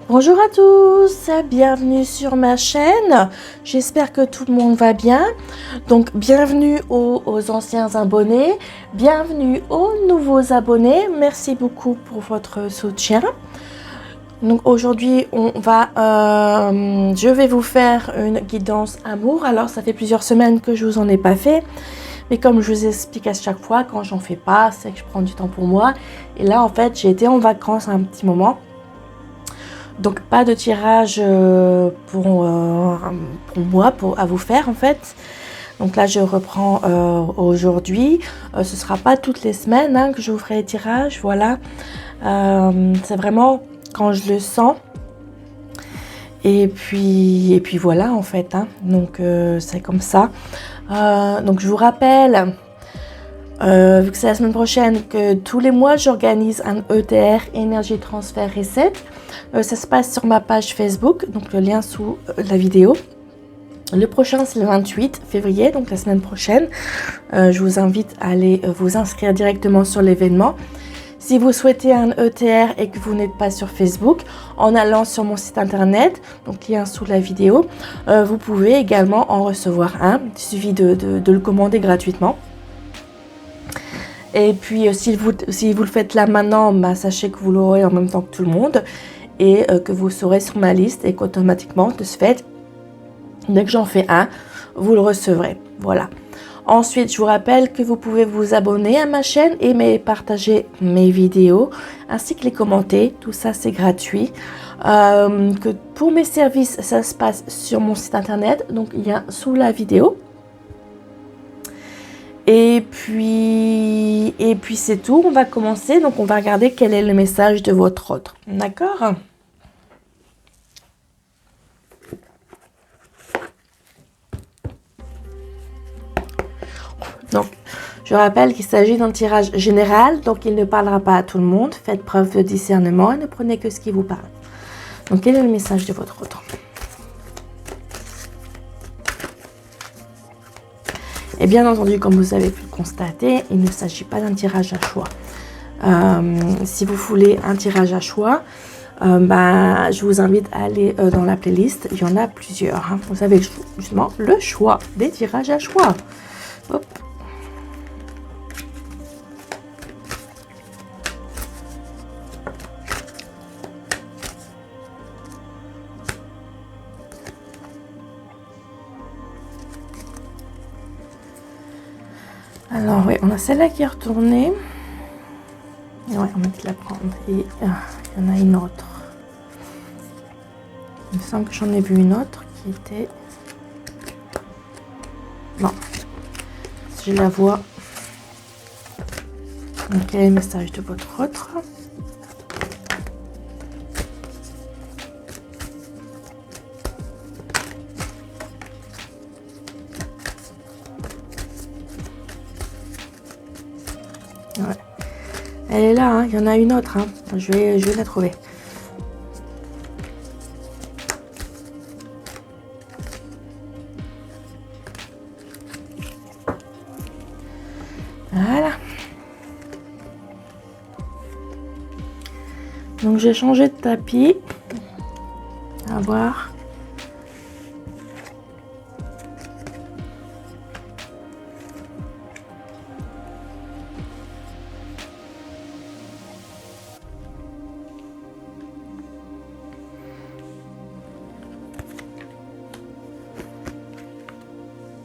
Bonjour à tous, bienvenue sur ma chaîne, j'espère que tout le monde va bien. Donc bienvenue aux anciens abonnés, bienvenue aux nouveaux abonnés, merci beaucoup pour votre soutien. Donc aujourd'hui je vais vous faire une guidance amour. Alors ça fait plusieurs semaines que je vous en ai pas fait, mais comme je vous explique à chaque fois, quand j'en fais pas, c'est que je prends du temps pour moi. Et là en fait j'ai été en vacances un petit moment. Donc pas de tirage pour moi, à vous faire en fait. Donc là je reprends aujourd'hui. Ce sera pas toutes les semaines que je vous ferai les tirages, voilà. C'est vraiment quand je le sens. Et puis voilà en fait. Donc c'est comme ça. Donc je vous rappelle, vu que c'est la semaine prochaine, que tous les mois j'organise un ETR, énergie transfert reset. Ça se passe sur ma page Facebook, donc le lien sous la vidéo. Le prochain c'est le 28 février, donc la semaine prochaine. Je vous invite à aller vous inscrire directement sur l'événement. Si vous souhaitez un ETR et que vous n'êtes pas sur Facebook, en allant sur mon site internet, donc lien sous la vidéo, vous pouvez également en recevoir un. Il suffit de le commander gratuitement. Et puis si vous le faites là maintenant, bah, sachez que vous l'aurez en même temps que tout le monde. Et que vous serez sur ma liste et qu'automatiquement, de ce fait, dès que j'en fais un, vous le recevrez. Voilà. Ensuite, je vous rappelle que vous pouvez vous abonner à ma chaîne, aimer, partager mes vidéos, ainsi que les commenter. Tout ça, c'est gratuit. Que pour mes services, ça se passe sur mon site internet, donc lien sous la vidéo. Et puis c'est tout. On va commencer. Donc, on va regarder quel est le message de votre ordre. D'accord ? Donc, je rappelle qu'il s'agit d'un tirage général, donc il ne parlera pas à tout le monde. Faites preuve de discernement et ne prenez que ce qui vous parle. Donc, quel est le message de votre ordre? Et bien entendu, comme vous avez pu le constater, il ne s'agit pas d'un tirage à choix. Si vous voulez un tirage à choix, je vous invite à aller dans la playlist. Il y en a plusieurs. Vous avez justement le choix des tirages à choix. Hop. Alors oui, on a celle-là qui est retournée. Ouais, on va peut-être la prendre. Et il y en a une autre. Il me semble que j'en ai vu une autre qui était... Non. Si je la vois. Donc, quel est le message de votre autre? Ouais. Elle est là, il y en a une autre. Je vais la trouver. Voilà. Donc j'ai changé de tapis. À voir.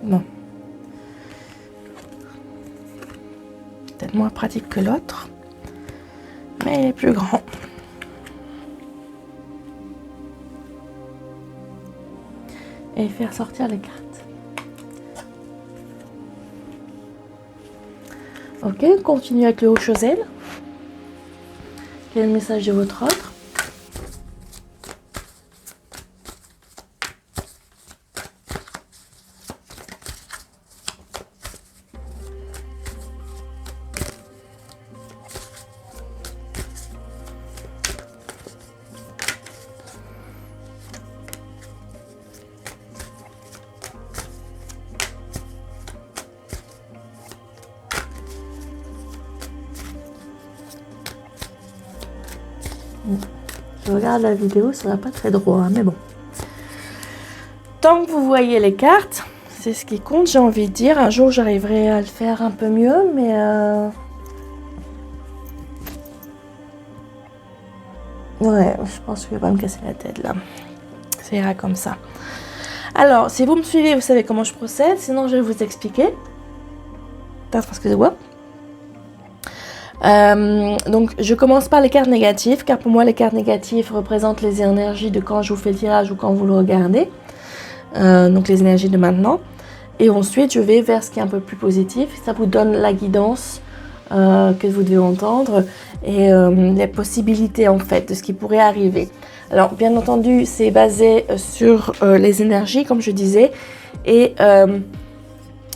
Bon. Peut-être moins pratique que l'autre. Mais il est plus grand. Et faire sortir les cartes. Ok, on continue avec le Haut-Chosel. Quel est le message de votre ordre? je regarde la vidéo, ça va pas très droit, mais bon. Tant que vous voyez les cartes, c'est ce qui compte, j'ai envie de dire. Un jour, j'arriverai à le faire un peu mieux, mais... Ouais, je pense que je vais pas me casser la tête, là. Ça ira comme ça. Alors, si vous me suivez, vous savez comment je procède. Sinon, je vais vous expliquer. Excusez-moi. Donc, je commence par les cartes négatives, car pour moi, les cartes négatives représentent les énergies de quand je vous fais le tirage ou quand vous le regardez. Donc, les énergies de maintenant. Et ensuite, je vais vers ce qui est un peu plus positif. Ça vous donne la guidance que vous devez entendre et les possibilités, en fait, de ce qui pourrait arriver. Alors, bien entendu, c'est basé sur les énergies, comme je disais, et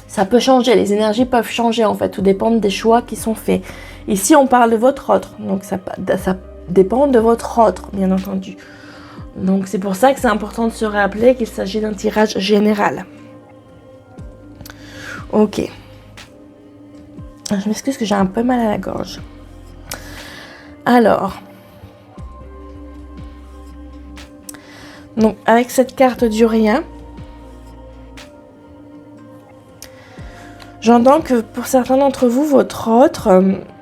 ça peut changer. Les énergies peuvent changer, en fait, tout dépend des choix qui sont faits. Ici, on parle de votre autre, donc ça dépend de votre autre, bien entendu. Donc, c'est pour ça que c'est important de se rappeler qu'il s'agit d'un tirage général. Ok. Je m'excuse que j'ai un peu mal à la gorge. Alors... Donc, avec cette carte du rien, j'entends que pour certains d'entre vous, votre autre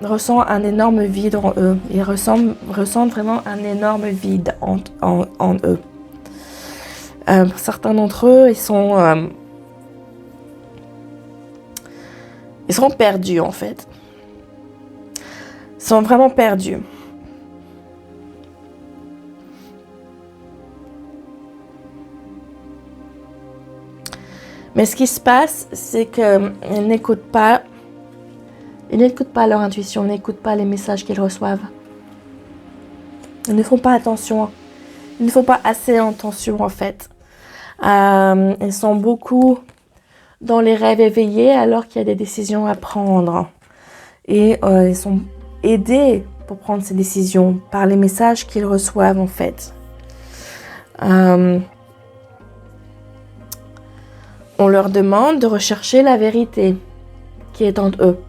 ressent un énorme vide en eux. Ils ressentent vraiment un énorme vide en eux. Pour certains d'entre eux, ils sont perdus, en fait. Ils sont vraiment perdus. Mais ce qui se passe, c'est qu'ils n'écoutent pas leur intuition, ils n'écoutent pas les messages qu'ils reçoivent. Ils ne font pas attention. Ils ne font pas assez attention, en fait. Ils sont beaucoup dans les rêves éveillés alors qu'il y a des décisions à prendre. Et ils sont aidés pour prendre ces décisions par les messages qu'ils reçoivent, en fait. On leur demande de rechercher la vérité qui est en eux.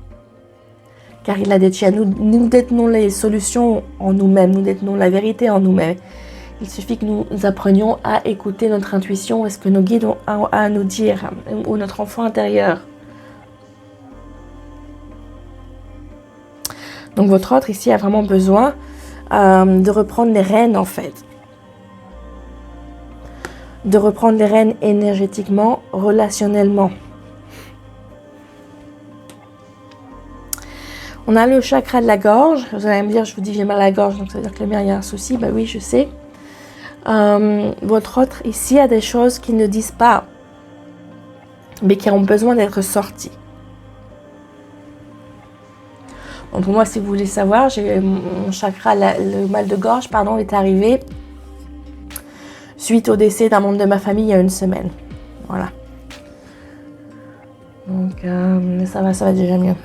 Car il a dit, nous détenons les solutions en nous-mêmes, nous détenons la vérité en nous-mêmes. Il suffit que nous apprenions à écouter notre intuition et ce que nos guides ont à nous dire, ou notre enfant intérieur. Donc votre autre ici a vraiment besoin de reprendre les rênes, en fait. De reprendre les rênes énergétiquement, relationnellement. On a le chakra de la gorge. Vous allez me dire, je vous dis j'ai mal à la gorge, donc ça veut dire que le mien, il y a un souci. Ben oui, je sais. Votre autre ici a des choses qui ne disent pas, mais qui ont besoin d'être sorties. Donc pour moi, si vous voulez savoir, j'ai mon chakra, le mal de gorge, est arrivé suite au décès d'un membre de ma famille il y a 1 semaine. Voilà. Donc ça va déjà mieux.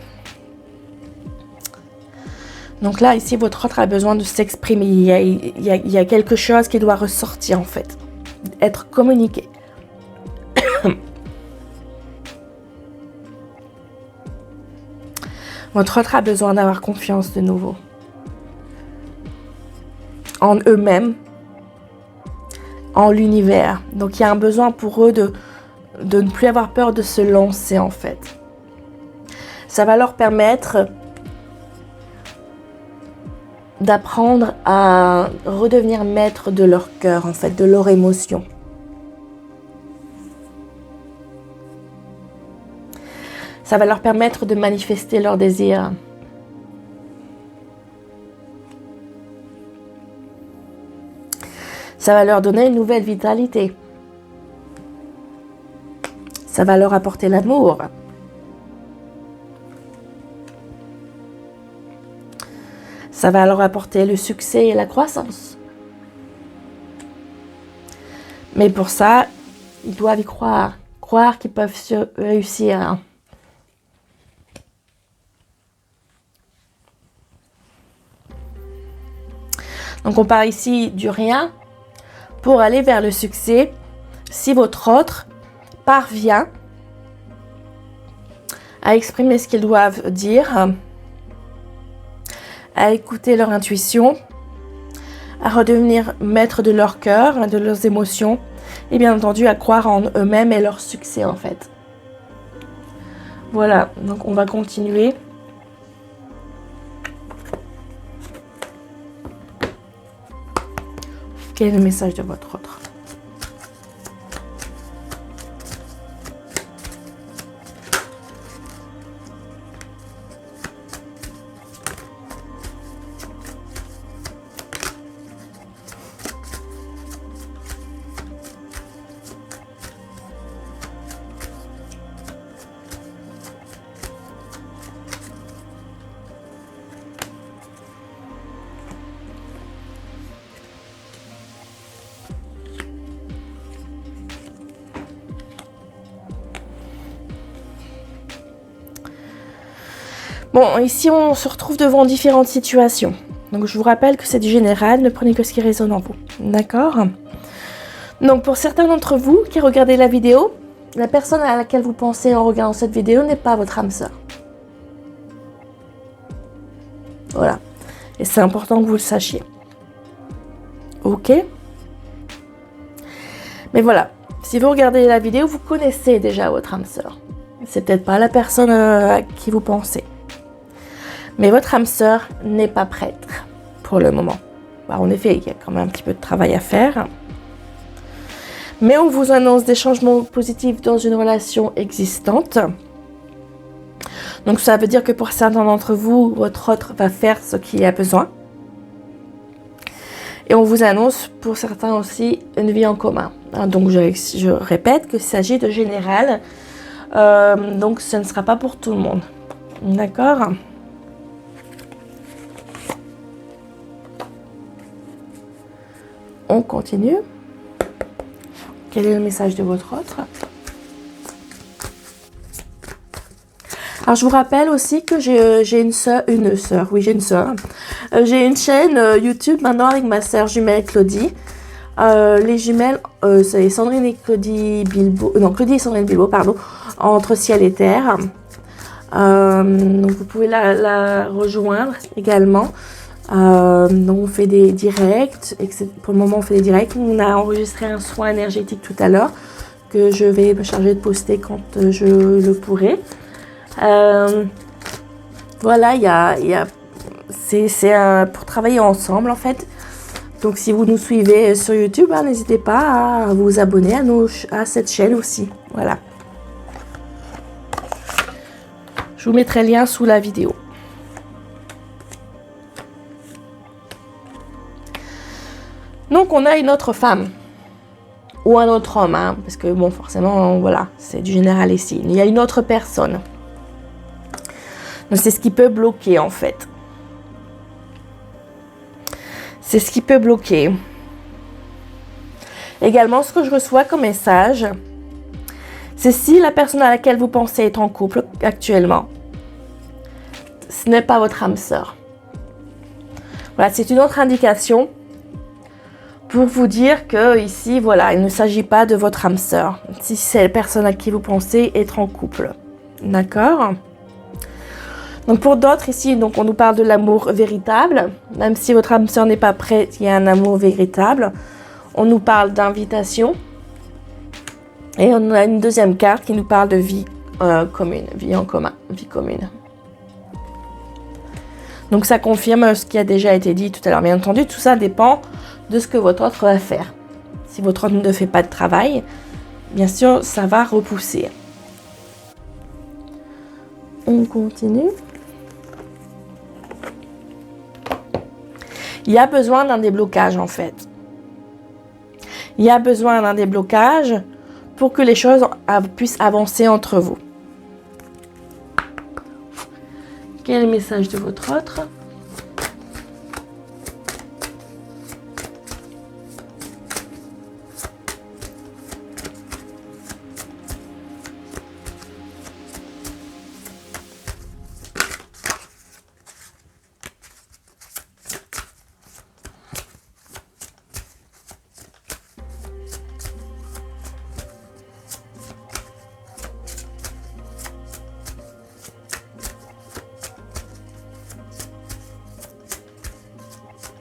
Donc là, ici, votre autre a besoin de s'exprimer. Il y a quelque chose qui doit ressortir, en fait. Être communiqué. Votre autre a besoin d'avoir confiance de nouveau. En eux-mêmes. En l'univers. Donc il y a un besoin pour eux de ne plus avoir peur de se lancer, en fait. Ça va leur permettre d'apprendre à redevenir maître de leur cœur, en fait, de leur émotion. Ça va leur permettre de manifester leurs désirs. Ça va leur donner une nouvelle vitalité. Ça va leur apporter l'amour. Ça va leur apporter le succès et la croissance. Mais pour ça, ils doivent y croire. Croire qu'ils peuvent réussir. Donc on part ici du rien pour aller vers le succès. Si votre autre parvient à exprimer ce qu'ils doivent dire, à écouter leur intuition, à redevenir maîtres de leur cœur, de leurs émotions, et bien entendu à croire en eux-mêmes et leur succès en fait. Voilà, donc on va continuer. Quel est le message de votre autre? Bon, ici on se retrouve devant différentes situations. Donc je vous rappelle que c'est du général, ne prenez que ce qui résonne en vous. D'accord? Donc pour certains d'entre vous qui regardez la vidéo, la personne à laquelle vous pensez en regardant cette vidéo n'est pas votre âme sœur. Voilà. Et c'est important que vous le sachiez. Ok? Mais voilà. Si vous regardez la vidéo, vous connaissez déjà votre âme sœur. C'est peut-être pas la personne à qui vous pensez. Mais votre âme sœur n'est pas prête pour le moment. Bah, en effet, il y a quand même un petit peu de travail à faire. Mais on vous annonce des changements positifs dans une relation existante. Donc ça veut dire que pour certains d'entre vous, votre autre va faire ce qu'il a besoin. Et on vous annonce pour certains aussi une vie en commun. Donc je répète qu'il s'agit de général. Donc ce ne sera pas pour tout le monde. D'accord ? On continue. Quel est le message de votre autre? Alors je vous rappelle aussi que j'ai une sœur. J'ai une chaîne YouTube maintenant avec ma sœur jumelle Claudie. Les jumelles, c'est Sandrine et Claudie Bilbao. Non, Claudie et Sandrine Bilbao, pardon. Entre ciel et terre. Donc vous pouvez la rejoindre également. Donc on fait des directs, pour le moment on fait des directs. On a enregistré un soin énergétique tout à l'heure que je vais me charger de poster quand je le pourrai. Voilà, c'est pour travailler ensemble en fait. Donc si vous nous suivez sur YouTube, n'hésitez pas à vous abonner à cette chaîne aussi. Voilà. Je vous mettrai le lien sous la vidéo. Donc on a une autre femme ou un autre homme, parce que bon forcément voilà, c'est du général ici. Il y a une autre personne. Donc c'est ce qui peut bloquer en fait. C'est ce qui peut bloquer. Également ce que je reçois comme message, c'est si la personne à laquelle vous pensez est en couple actuellement, ce n'est pas votre âme sœur. Voilà, c'est une autre indication. Pour vous dire que ici, voilà, il ne s'agit pas de votre âme sœur. Si c'est la personne à qui vous pensez être en couple. D'accord? Donc pour d'autres ici, donc on nous parle de l'amour véritable. Même si votre âme sœur n'est pas prête, il y a un amour véritable. On nous parle d'invitation. Et on a une deuxième carte qui nous parle de vie commune, vie en commun, vie commune. Donc ça confirme ce qui a déjà été dit tout à l'heure. Bien entendu, tout ça dépend de ce que votre autre va faire. Si votre autre ne fait pas de travail, bien sûr, ça va repousser. On continue. Il y a besoin d'un déblocage en fait. Il y a besoin d'un déblocage pour que les choses puissent avancer entre vous. Quel est le message de votre autre ?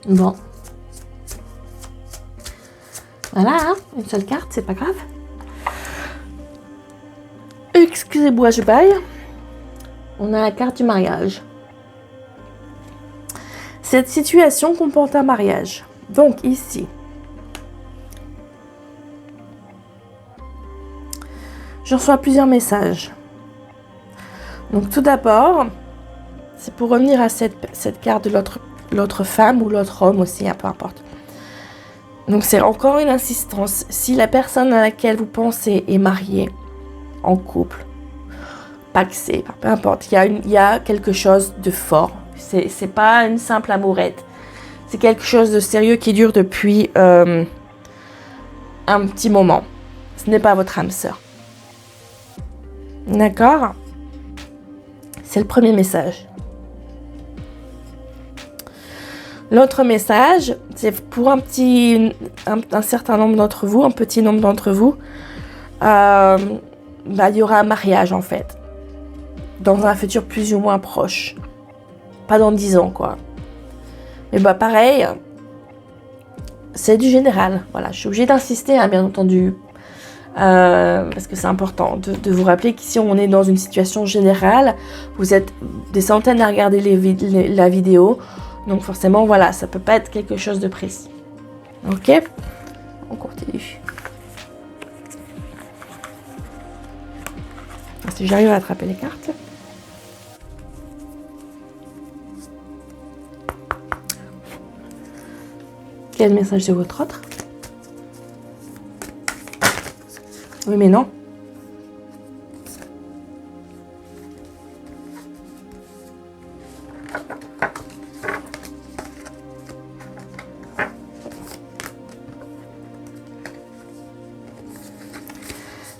Bon. Voilà, hein, une seule carte, c'est pas grave. Excusez-moi, je baille. On a la carte du mariage. Cette situation comporte un mariage. Donc ici, je reçois plusieurs messages. Donc tout d'abord, c'est pour revenir à cette carte de l'autre femme ou l'autre homme aussi, hein, peu importe. Donc c'est encore une insistance. Si la personne à laquelle vous pensez est mariée, en couple, paxée, peu importe, il y a quelque chose de fort. C'est pas une simple amourette. C'est quelque chose de sérieux qui dure depuis un petit moment. Ce n'est pas votre âme sœur. D'accord ? C'est le premier message. L'autre message, c'est pour un certain nombre d'entre vous, un petit nombre d'entre vous, il y aura un mariage en fait, dans un futur plus ou moins proche. Pas dans 10 ans, quoi. Mais pareil, c'est du général. Voilà, je suis obligée d'insister, hein, bien entendu, parce que c'est important de vous rappeler qu'ici, on est dans une situation générale. Vous êtes des centaines à regarder la vidéo. Donc forcément, voilà, ça peut pas être quelque chose de précis. Ok ? On continue. Si j'arrive à attraper les cartes. Quel message de votre autre ? Oui, mais non.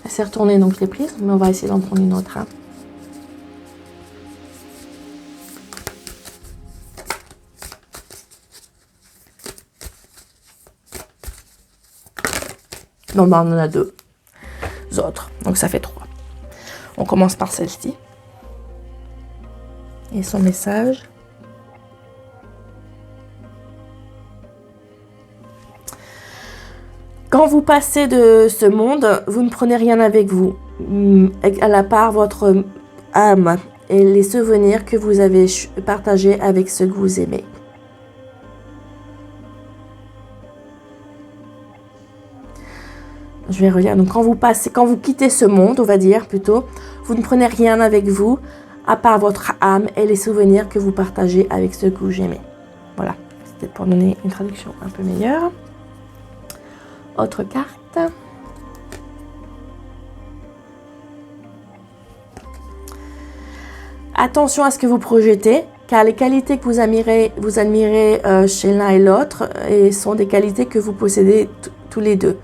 Elle s'est retournée, donc je l'ai prise, mais on va essayer d'en prendre une autre. Hein. Non, on en a 2 autres, donc ça fait 3. On commence par celle-ci. Et son message. Quand vous passez de ce monde, vous ne prenez rien avec vous, à la part votre âme et les souvenirs que vous avez partagés avec ceux que vous aimez. Je vais relire. Donc quand vous quittez ce monde, on va dire plutôt, vous ne prenez rien avec vous, à part votre âme et les souvenirs que vous partagez avec ceux que vous aimez. Voilà, c'était pour donner une traduction un peu meilleure. Autre carte. Attention à ce que vous projetez, car les qualités que vous admirez chez l'un et l'autre sont des qualités que vous possédez tous les deux.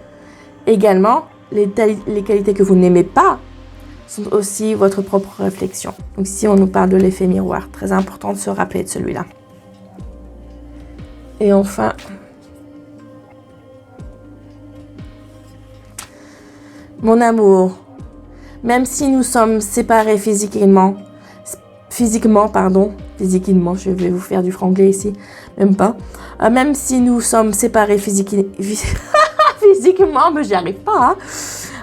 Également, les qualités que vous n'aimez pas sont aussi votre propre réflexion. Donc ici, on nous parle de l'effet miroir. Très important de se rappeler de celui-là. Et enfin, mon amour, même si nous sommes séparés physiquement, je vais vous faire du franglais ici, même pas. Même si nous sommes séparés physiquement, mais j'y arrive pas.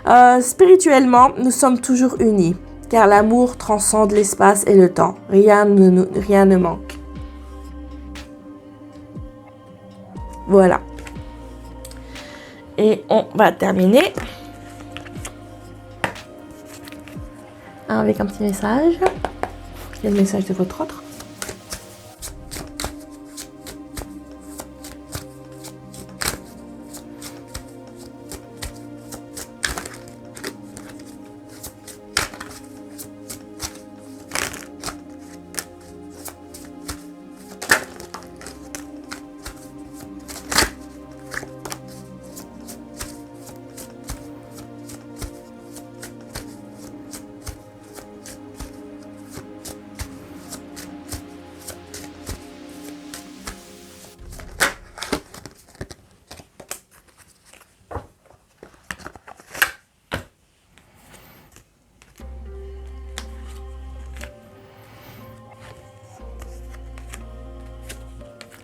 Hein. Spirituellement, nous sommes toujours unis, car l'amour transcende l'espace et le temps. Rien ne manque. Voilà. Et on va terminer avec un petit message. Il y a le message de votre autre.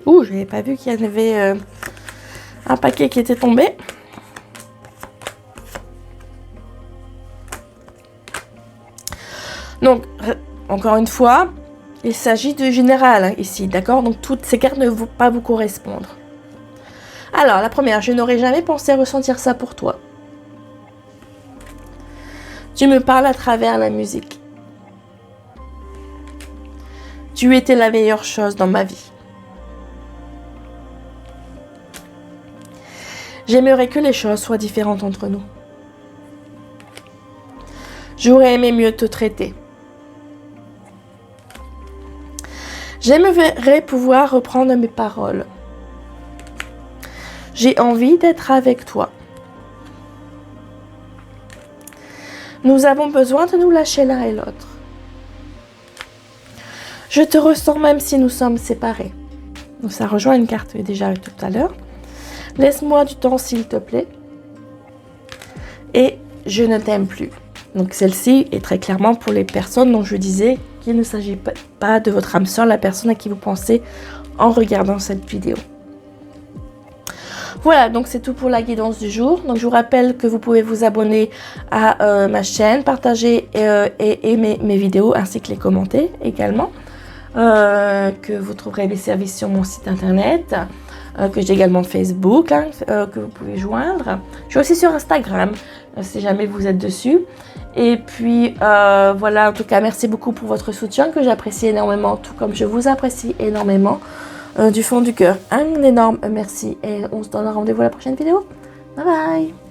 Ouh, je n'avais pas vu qu'il y avait un paquet qui était tombé. encore une fois, il s'agit de général hein, ici, d'accord? Donc toutes ces cartes ne vont pas vous correspondre. Alors, la première, je n'aurais jamais pensé ressentir ça pour toi. Tu me parles à travers la musique. Tu étais la meilleure chose dans ma vie. J'aimerais que les choses soient différentes entre nous. J'aurais aimé mieux te traiter. J'aimerais pouvoir reprendre mes paroles. J'ai envie d'être avec toi. Nous avons besoin de nous lâcher l'un et l'autre. Je te ressens même si nous sommes séparés. Donc ça rejoint une carte que j'ai déjà eue tout à l'heure. Laisse-moi du temps s'il te plaît. Et je ne t'aime plus. Donc celle-ci est très clairement pour les personnes dont je disais qu'il ne s'agit pas de votre âme sœur, la personne à qui vous pensez en regardant cette vidéo. Voilà, donc c'est tout pour la guidance du jour. Donc je vous rappelle que vous pouvez vous abonner à ma chaîne, partager et aimer mes vidéos ainsi que les commenter également. Que vous trouverez les services sur mon site internet, que j'ai également Facebook, hein, que vous pouvez joindre. Je suis aussi sur Instagram, si jamais vous êtes dessus. Et puis voilà, en tout cas, merci beaucoup pour votre soutien que j'apprécie énormément, tout comme je vous apprécie énormément. Du fond du cœur, un énorme merci et on se donne rendez-vous à la prochaine vidéo. Bye bye!